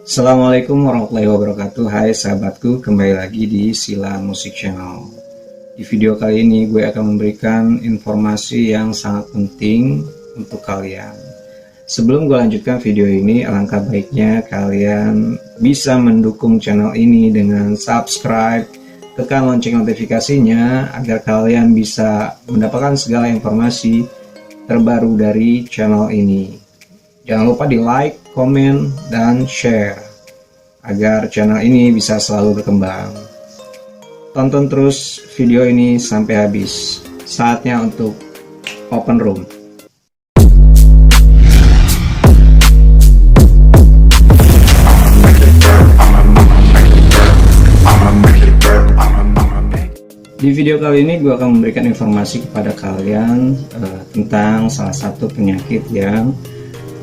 Assalamualaikum warahmatullahi wabarakatuh. Hai sahabatku, kembali lagi di Sila Musik Channel. Di video kali ini gue akan memberikan informasi yang sangat penting untuk kalian. Sebelum gue lanjutkan video ini, alangkah baiknya kalian bisa mendukung channel ini dengan subscribe, tekan lonceng notifikasinya agar kalian bisa mendapatkan segala informasi terbaru dari channel ini. Jangan lupa di like, komen, dan share agar channel ini bisa selalu berkembang. Tonton terus video ini sampai habis. Saatnya untuk open room. Di video kali ini gue akan memberikan informasi kepada kalian tentang salah satu penyakit yang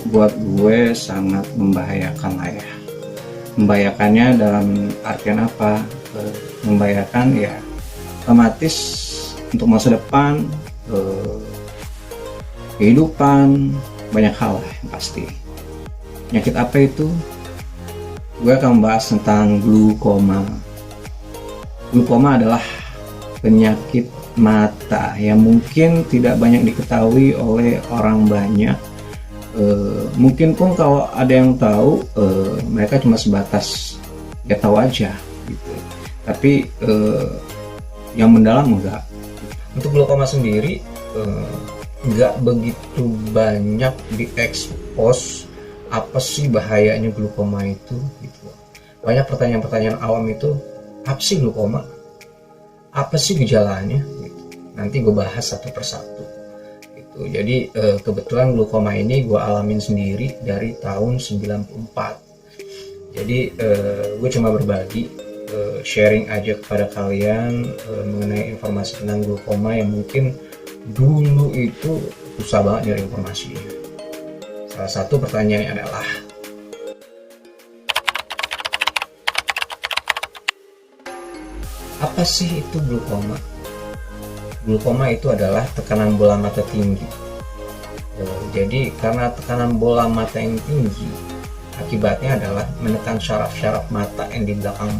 buat gue sangat membahayakan lah ya. Membahayakannya dalam artian apa? Membahayakan ya otomatis untuk masa depan, kehidupan, banyak hal lah yang pasti. Penyakit apa itu? Gue akan membahas tentang glaukoma. Glaukoma adalah penyakit mata yang mungkin tidak banyak diketahui oleh orang banyak. Mungkin pun kalau ada yang tahu, mereka cuma sebatas gak tahu aja gitu. Tapi yang mendalam enggak. Untuk glaukoma sendiri enggak begitu banyak diekspos apa sih bahayanya glaukoma itu gitu. Banyak pertanyaan-pertanyaan awam itu, apa sih glaukoma? Apa sih gejalanya? Gitu. Nanti gue bahas satu persatu. Jadi kebetulan glaukoma ini gue alamin sendiri dari tahun 94. Jadi gue cuma berbagi, sharing aja kepada kalian mengenai informasi tentang glaukoma yang mungkin dulu itu susah banget nyari informasinya. Salah satu pertanyaannya adalah, apa sih itu glaukoma? Glaukoma itu adalah tekanan bola mata tinggi. Jadi karena tekanan bola mata yang tinggi, akibatnya adalah menekan syaraf-syaraf mata yang di belakang,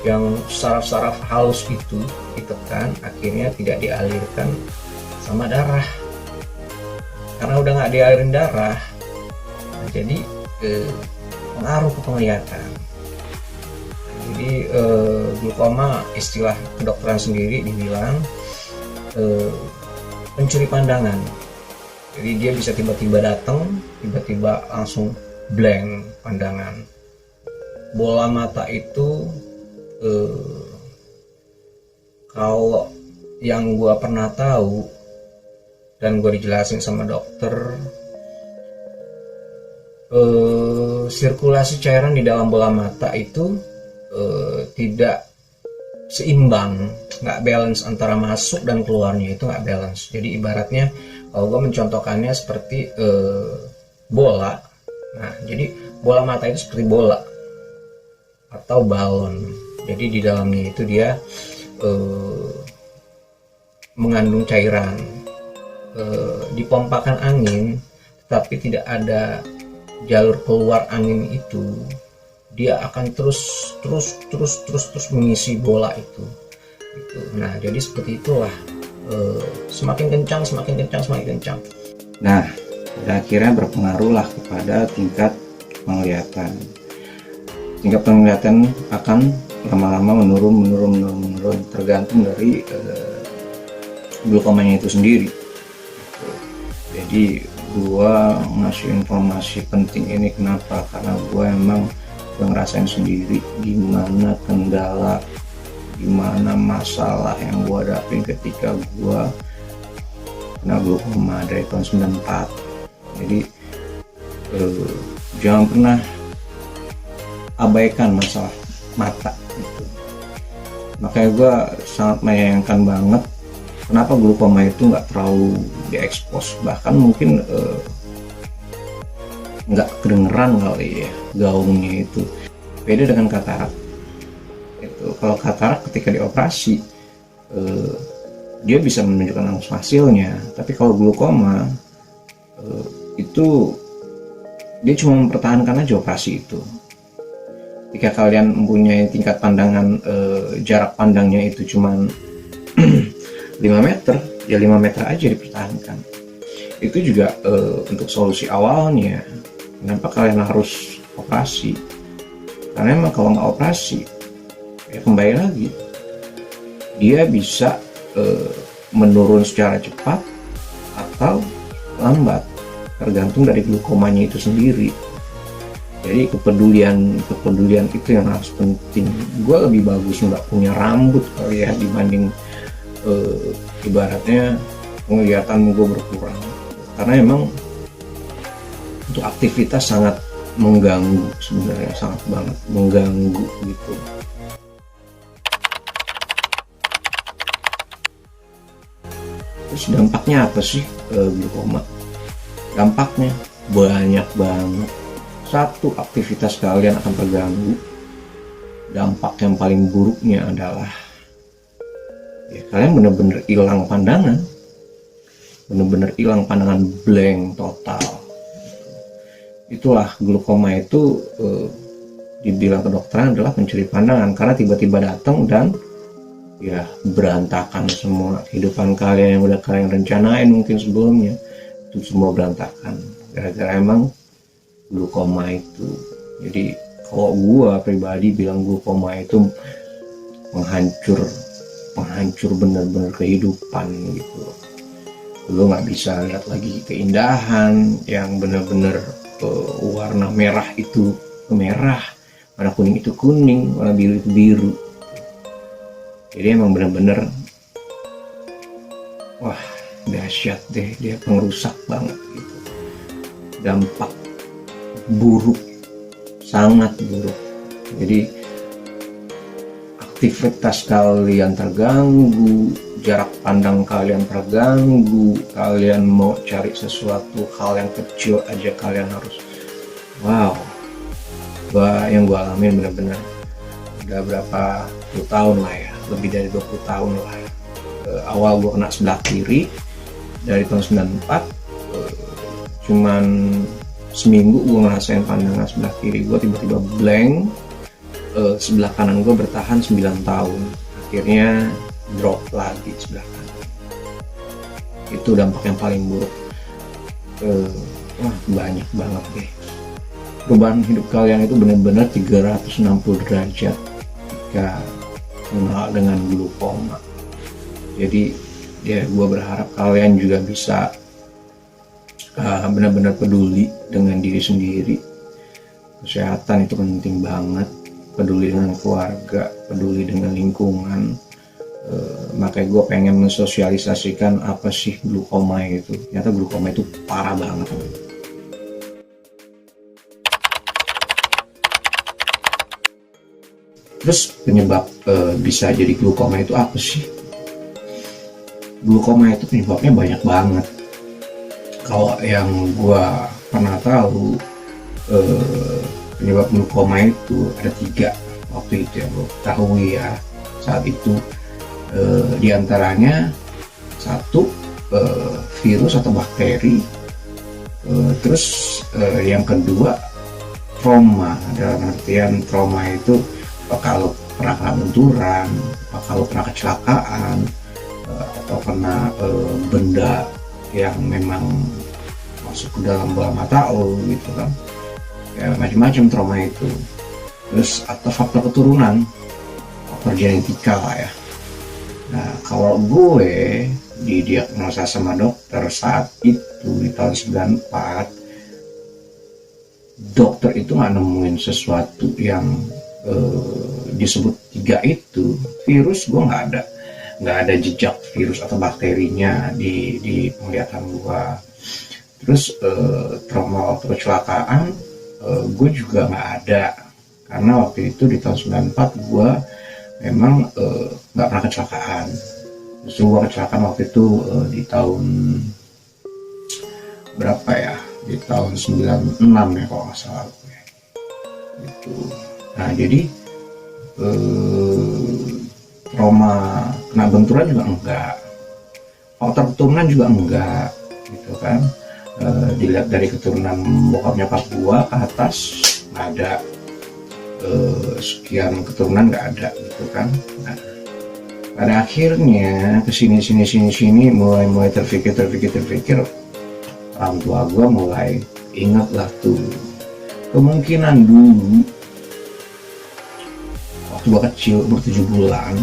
yang syaraf-syaraf halus itu ditekan, akhirnya tidak dialirkan sama darah. Karena udah nggak dialirin darah, jadi pengaruh ke penglihatan. Jadi glaukoma istilah kedokteran sendiri dibilang pencuri pandangan. Jadi dia bisa tiba-tiba datang, tiba-tiba langsung blank pandangan. Bola mata itu kalau yang gua pernah tahu dan gua dijelasin sama dokter, sirkulasi cairan di dalam bola mata itu tidak seimbang, nggak balance antara masuk dan keluarnya, itu nggak balance. Jadi ibaratnya kalau gue mencontohkannya seperti bola. Nah, jadi bola mata itu seperti bola atau balon. Jadi di dalamnya itu dia mengandung cairan, dipompakan angin, tetapi tidak ada jalur keluar angin itu, dia akan terus mengisi bola itu. Nah, jadi seperti itulah, semakin kencang. Nah, akhirnya berpengaruhlah kepada tingkat penglihatan. Tingkat penglihatan akan lama-lama menurun tergantung dari glaukomanya itu sendiri. Jadi gua ngasih informasi penting ini kenapa? Karena gua emang ngerasain sendiri gimana kendala, gimana masalah yang gua hadapin ketika gua kena glaukoma dari tahun 94. Jadi jangan pernah abaikan masalah mata gitu. Makanya gua sangat menyayangkan banget kenapa glaukoma itu nggak terlalu diekspos, bahkan mungkin nggak kedengeran kali ya gaungnya itu. Beda dengan katarak itu. Kalau katarak ketika dioperasi dia bisa menunjukkan langsung hasilnya, tapi kalau glaukoma itu dia cuma mempertahankan aja operasi itu. Ketika kalian mempunyai tingkat pandangan, jarak pandangnya itu cuman 5 meter, ya 5 meter aja dipertahankan. Itu juga untuk solusi awalnya. Kenapa kalian harus operasi? Karena emang kalau nggak operasi, ya kembali lagi, dia bisa menurun secara cepat atau lambat, tergantung dari glukomanya itu sendiri. Jadi kepedulian itu yang harus penting. Gue lebih bagus nggak punya rambut kali ya, dibanding ibaratnya penglihatan gue berkurang, karena emang untuk aktivitas sangat mengganggu, sebenarnya sangat banget mengganggu gitu. Terus dampaknya apa sih glaukoma? Dampaknya banyak banget. Satu, aktivitas kalian akan terganggu. Dampak yang paling buruknya adalah ya kalian bener-bener hilang pandangan, blank total. Itulah glaukoma itu dibilang kedokteran adalah pencuri pandangan, karena tiba-tiba datang dan ya berantakan semua kehidupan kalian yang udah kalian rencanain mungkin sebelumnya, itu semua berantakan gara-gara emang glaukoma itu. Jadi kalau gua pribadi bilang glaukoma itu penghancur bener-bener kehidupan gitu. Lu nggak bisa lihat lagi keindahan yang bener-bener warna merah itu merah, warna kuning itu kuning, warna biru itu biru. Jadi emang bener-bener wah dahsyat deh, dia pengrusak banget gitu. Dampak buruk, sangat buruk. Jadi aktivitas kalian terganggu, jarak pandang kalian terganggu, kalian mau cari sesuatu hal yang kecil aja kalian harus yang gue alamin bener-bener udah berapa puluh tahun lah ya, lebih dari 20 tahun lah. Awal gue kena sebelah kiri dari tahun 94, cuman seminggu gue ngerasain pandangan sebelah kiri gue tiba-tiba blank. Sebelah kanan gue bertahan 9 tahun, akhirnya drop lagi sebelah kanan. Itu dampak yang paling buruk. Banyak banget deh. Perubahan hidup kalian itu benar-benar 360 derajat jika mengenal dengan glaukoma. Jadi ya gue berharap kalian juga bisa benar-benar peduli dengan diri sendiri. Kesehatan itu penting banget. Peduli dengan keluarga, peduli dengan lingkungan. Makanya gue pengen mensosialisasikan apa sih glaukoma itu. Ternyata glaukoma itu parah banget. Terus penyebab bisa jadi glaukoma itu apa sih? Glaukoma itu penyebabnya banyak banget. Kalau yang gue pernah tahu, penyebab glaukoma itu ada 3 waktu itu yang gue ketahui ya saat itu. Diantaranya 1 virus atau bakteri, terus yang kedua trauma. Dalam artian trauma itu kalau pernah kena benturan, kalau pernah kecelakaan, atau kena benda yang memang masuk ke dalam bola mata lo gitu kan. Ya, macam-macam trauma itu. Terus atau faktor keturunan, faktor genetika lah ya. Nah, kalau gue didiagnosa sama dokter saat itu di tahun 94, dokter itu nggak nemuin sesuatu yang disebut 3 itu. Virus gue nggak ada jejak virus atau bakterinya di penglihatan gue. Terus trauma waktu kecelakaan gue juga nggak ada, karena waktu itu di tahun 94 gue memang nggak pernah kecelakaan. Justru gue kecelakaan waktu itu di tahun berapa ya, di tahun 96 ya kalau nggak salah gitu. Nah jadi trauma kena benturan juga enggak, faktor keturunan juga enggak gitu kan. Dilihat dari keturunan bokap nyokap gua ke atas nggak ada. sekian keturunan nggak ada gitu kan. Nah, pada akhirnya kesini mulai terpikir orang tua gue mulai ingat lah tuh kemungkinan dulu waktu gue kecil umur 7 bulan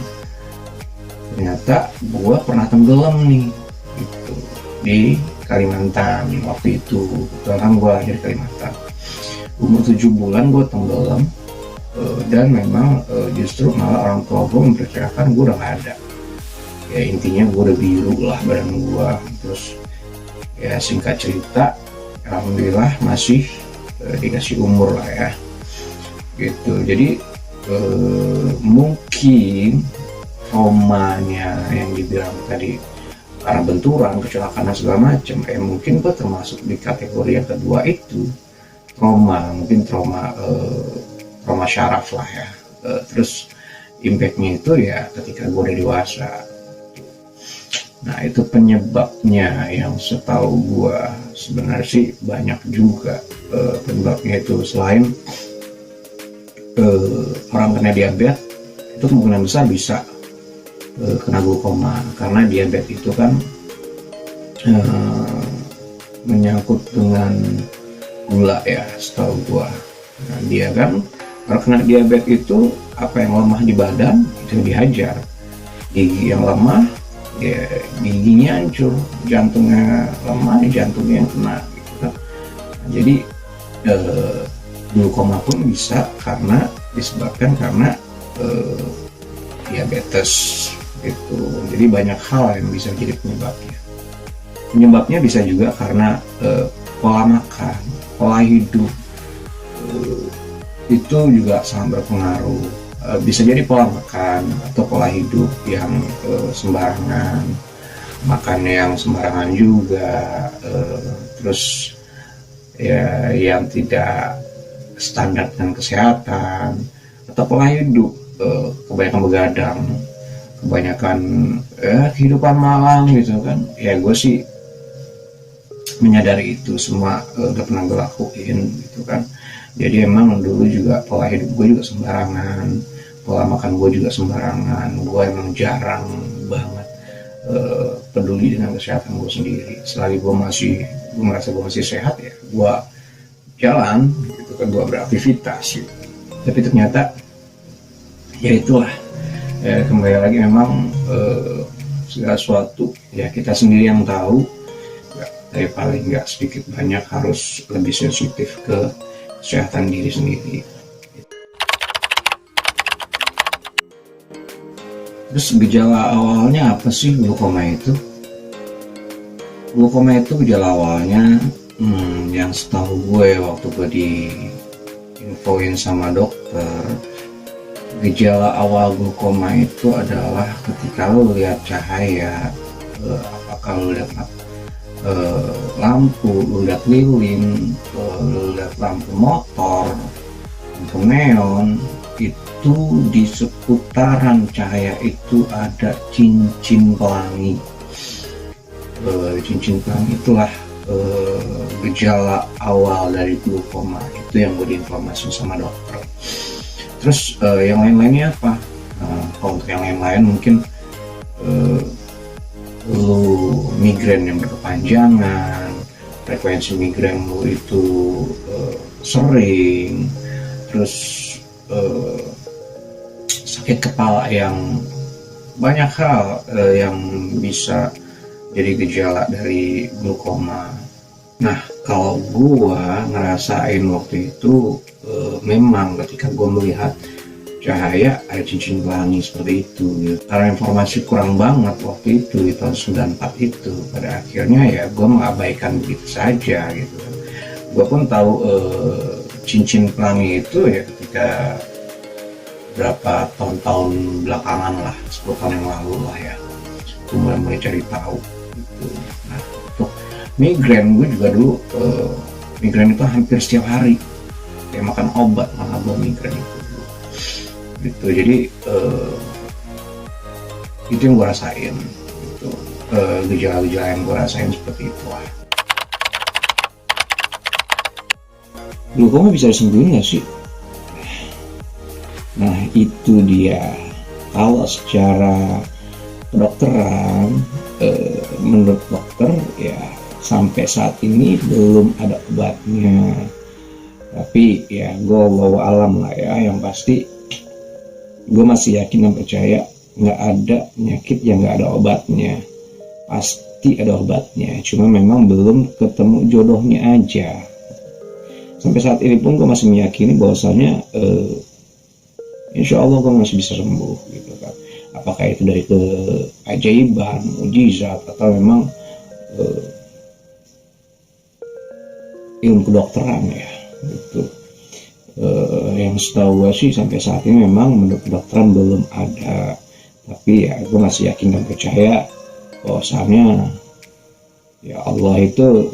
ternyata gue pernah tenggelam nih gitu di Kalimantan waktu itu. Kebetulan gue lahir di Kalimantan, umur 7 bulan gue tenggelam. Dan memang justru malah orang tua gue memperkirakan gue udah gak ada, ya intinya gue udah biru lah badan gue. Terus ya singkat cerita alhamdulillah masih dikasih umur lah ya gitu. Jadi mungkin traumanya yang dibilang tadi karena benturan, kecelakaan dan segala macam, mungkin gue termasuk di kategori yang kedua itu, mungkin trauma syaraf lah ya. Terus impactnya itu ya ketika gue udah dewasa. Nah itu penyebabnya yang setahu gue sebenarnya sih banyak juga penyebabnya itu. Selain orang kena diabetes, itu kemungkinan besar bisa kena glaukoma, karena diabetes itu kan menyangkut dengan gula ya setahu gua. Nah, dia kan kalau kena diabetes itu apa yang lemah di badan itu dihajar, gigi yang lemah ya giginya hancur, jantungnya lemah jantungnya yang kena gitu kan. Nah, jadi glaukoma pun bisa disebabkan karena diabetes gitu. Jadi banyak hal yang bisa jadi penyebabnya bisa juga karena pola makan, pola hidup itu juga sangat berpengaruh. Bisa jadi pola makan atau pola hidup yang sembarangan, makan yang sembarangan juga, terus ya yang tidak standar dengan kesehatan, atau pola hidup kebanyakan begadang, kebanyakan kehidupan malam gitu kan. Ya gue sih menyadari itu semua udah pernah gue lakuin gitu kan. Jadi emang dulu juga pola hidup gue juga sembarangan, pola makan gue juga sembarangan. Gue emang jarang banget peduli dengan kesehatan gue sendiri. Selagi gue merasa gue masih sehat, ya gue jalan gitu kan, gue beraktivitas gitu. Tapi ternyata ya itulah, kembali lagi memang segala sesuatu ya kita sendiri yang tahu. Tapi paling nggak sedikit banyak harus lebih sensitif ke kesehatan diri sendiri. Terus gejala awalnya apa sih glaukoma itu? Glaukoma itu gejala awalnya yang setahu gue waktu gue diinfoin sama dokter, gejala awal glaukoma itu adalah ketika lo lihat cahaya, apakah lo lihat lampu, lo lihat lilin, lo lihat lampu motor, lampu neon, itu di seputaran cahaya itu ada cincin pelangi. Cincin pelangi itulah gejala awal dari glaukoma, itu yang gue diinformasi sama dokter. Terus yang lain-lainnya apa? Kalau untuk yang lain-lain mungkin lu migrain yang berkepanjangan, frekuensi migrain lu itu sering, terus sakit kepala yang banyak hal yang bisa jadi gejala dari glaukoma. Nah, kalau gua ngerasain waktu itu memang ketika gua melihat cahaya ada cincin pelangi seperti itu gitu. Karena informasi kurang banget waktu itu di tahun 94 itu, pada akhirnya ya gue mengabaikan begitu saja gitu. Gue pun tahu cincin pelangi itu ya ketika berapa tahun-tahun belakangan lah, 10 tahun yang lalu lah ya, gue mulai cari tahu gitu. Nah, untuk migrain gue juga dulu migrain itu hampir setiap hari, kayak makan obat malah gue migrain itu gitu. Jadi itu yang gue rasain gitu. Gejala-gejala yang gue rasain seperti itu lah. Glaukoma bisa disembuhin nggak sih? Nah itu dia, kalau secara kedokteran menurut dokter ya sampai saat ini belum ada obatnya. Tapi ya gue bawa alam lah ya, yang pasti gue masih yakin dan percaya nggak ada penyakit yang nggak ada obatnya. Pasti ada obatnya, cuma memang belum ketemu jodohnya aja. Sampai saat ini pun gue masih meyakini bahwasanya insya Allah gue masih bisa sembuh gitu kan. Apakah itu dari keajaiban, mujizat, atau memang ilmu kedokteran ya gitu. Yang setahu gue sih sampai saat ini memang menurut kedokteran belum ada, tapi ya gue masih yakin dan percaya bahwasanya ya Allah itu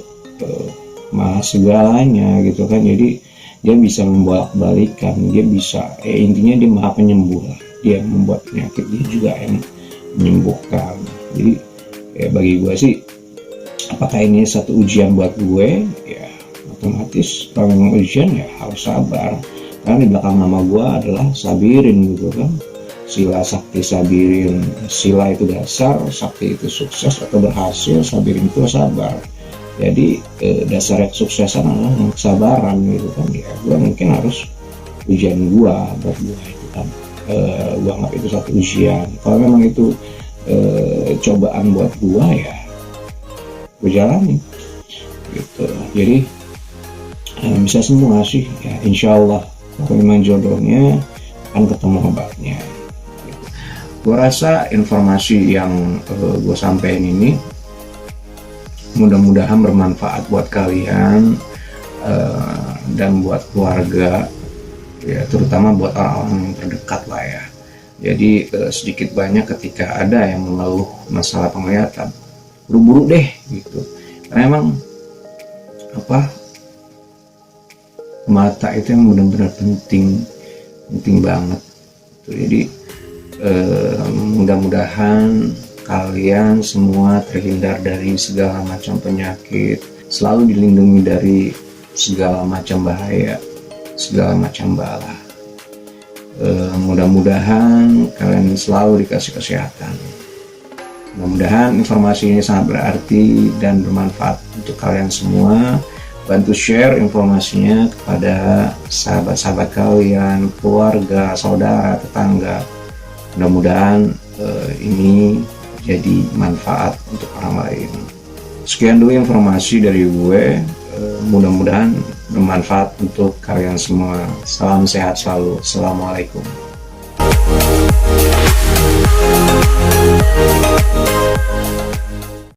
maha segalanya gitu kan. Jadi dia bisa membolak-balikan, dia bisa intinya dia maha penyembuh lah. Dia membuat penyakit, dia juga yang menyembuhkan. Jadi ya bagi gue sih, apakah ini satu ujian buat gue? Ya otomatis kalau memang ujian ya harus sabar, karena di belakang nama gue adalah Sabirin gitu kan. Sila sakti sabirin, sila itu dasar, sakti itu sukses atau berhasil, sabirin itu sabar. Jadi dasar kesuksesan adalah yang kesabaran gitu kan. Ya gue mungkin harus ujian gue buat gue itu kan, gue anggap itu satu ujian. Kalau memang itu cobaan buat gue ya gue jalani gitu. Jadi bisa semua sih ya, insya Allah kalau memang jodohnya akan ketemu obatnya gitu. Gue rasa informasi yang gue sampaikan ini mudah-mudahan bermanfaat buat kalian dan buat keluarga ya, terutama buat orang-orang yang terdekat lah ya. Jadi sedikit banyak ketika ada yang mengeluh masalah penglihatan, buru-buru deh gitu, karena emang mata itu yang benar-benar penting banget gitu. Jadi mudah-mudahan kalian semua terhindar dari segala macam penyakit, selalu dilindungi dari segala macam bahaya, segala macam bala. Mudah-mudahan kalian selalu dikasih kesehatan. Mudah-mudahan informasi ini sangat berarti dan bermanfaat untuk kalian semua. Bantu share informasinya kepada sahabat-sahabat kalian, keluarga, saudara, tetangga. Mudah-mudahan ini jadi manfaat untuk orang lain. Sekian dulu informasi dari gue, mudah-mudahan bermanfaat untuk kalian semua. Salam sehat selalu. Assalamualaikum.